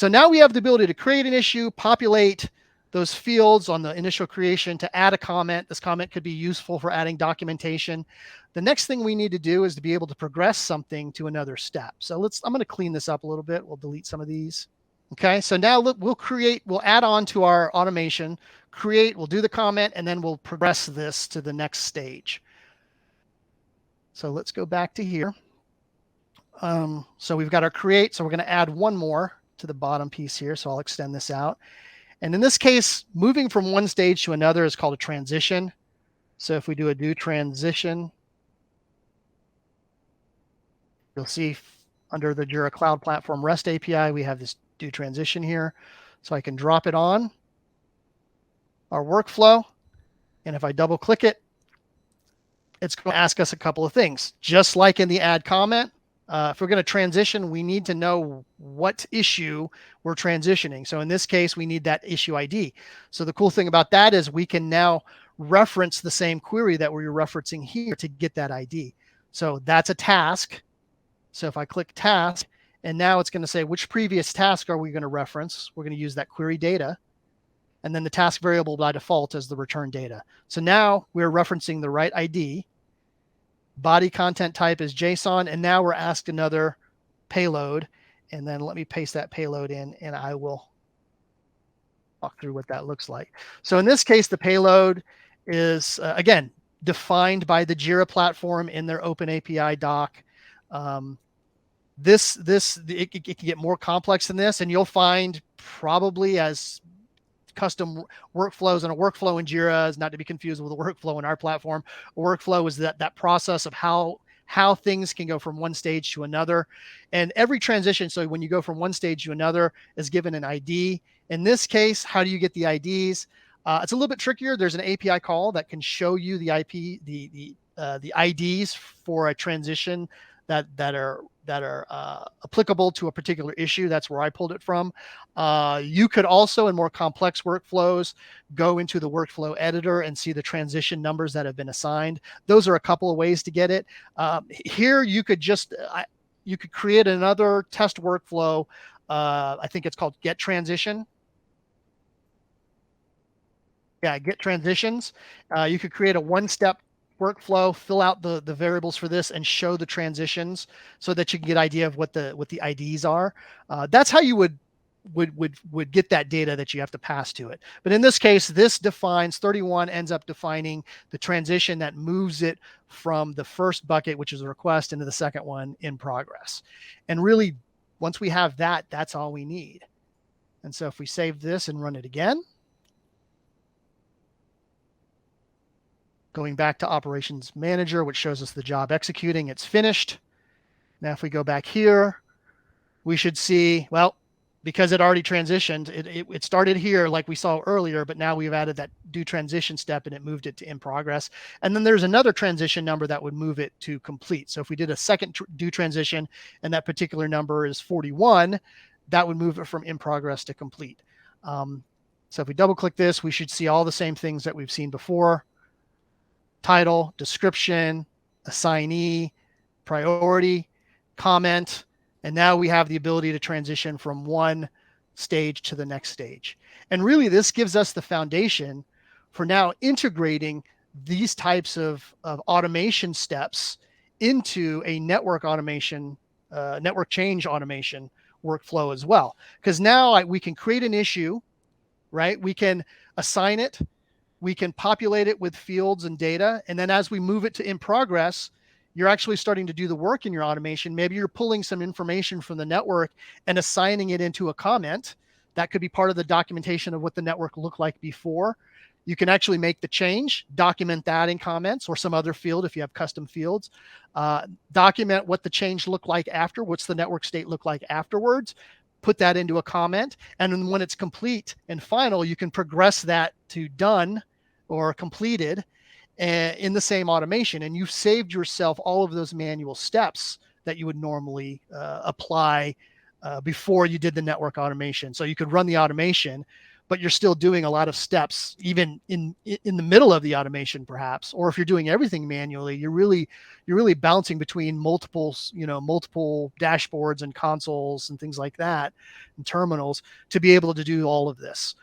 So now we have the ability to create an issue, populate those fields on the initial creation, to add a comment. This comment could be useful for adding documentation. The next thing we need to do is to be able to progress something to another step. So I'm going to clean this up a little bit. We'll delete some of these. Okay, so now we'll add on to our automation, we'll do the comment, and then we'll progress this to the next stage. So let's go back to here. So we've got our create, so we're going to add one more to the bottom piece here. So I'll extend this out. And in this case, moving from one stage to another is called a transition. So if we do a do transition, you'll see under the Jira Cloud Platform REST API, we have this do transition here. So I can drop it on our workflow. And if I double click it, it's going to ask us a couple of things. Just like in the add comment, if we're going to transition, we need to know what issue we're transitioning. So in this case, we need that issue ID. So the cool thing about that is we can now reference the same query that we're referencing here to get that ID. So that's a task. So if I click task, and now it's going to say, which previous task are we going to reference? We're going to use that query data. And then the task variable by default is the return data. So now we're referencing the right ID. Body content type is JSON, and now we're asked another payload. And then let me paste that payload in, and I will walk through what that looks like. So in this case, the payload is, again, defined by the Jira platform in their Open API doc. It can get more complex than this, and you'll find probably as custom workflows, and a workflow in Jira is not to be confused with a workflow in our platform. A workflow is that process of how things can go from one stage to another. And every transition, so when you go from one stage to another, is given an ID. In this case, how do you get the IDs? It's a little bit trickier. There's an API call that can show you the IDs for a transition that are applicable to a particular issue. That's where I pulled it from. You could also, in more complex workflows, go into the workflow editor and see the transition numbers that have been assigned. Those are a couple of ways to get it. Here, you could just you could create another test workflow. I think it's called get transition. Yeah, get transitions. You could create a one-step workflow, fill out the variables for this, and show the transitions so that you can get an idea of what the IDs are. That's how you would get that data that you have to pass to it. But in this case, this defines 31 ends up defining the transition that moves it from the first bucket, which is a request, into the second one, in progress. And really, once we have that, that's all we need. And so if we save this and run it again, going back to Operations Manager, which shows us the job executing, it's finished. Now, if we go back here, we should see, well, because it already transitioned, it started here like we saw earlier, but now we've added that do transition step and it moved it to in progress. And then there's another transition number that would move it to complete. So if we did a second do transition and that particular number is 41, that would move it from in progress to complete. So if we double click this, we should see all the same things that we've seen before. Title, description, assignee, priority, comment, and now we have the ability to transition from one stage to the next stage. And really, this gives us the foundation for now integrating these types of automation steps into a network automation, network change automation workflow as well. Because now we can create an issue, right? We can assign it. We can populate it with fields and data. And then as we move it to in progress, you're actually starting to do the work in your automation. Maybe you're pulling some information from the network and assigning it into a comment. That could be part of the documentation of what the network looked like before. You can actually make the change, document that in comments or some other field if you have custom fields. Document what the change looked like after, what's the network state look like afterwards. Put that into a comment. And then when it's complete and final, you can progress that to done or completed in the same automation. And you've saved yourself all of those manual steps that you would normally apply before you did the network automation. So you could run the automation, but you're still doing a lot of steps, even in the middle of the automation, perhaps. Or if you're doing everything manually, you're really bouncing between multiple dashboards and consoles and things like that, and terminals, to be able to do all of this.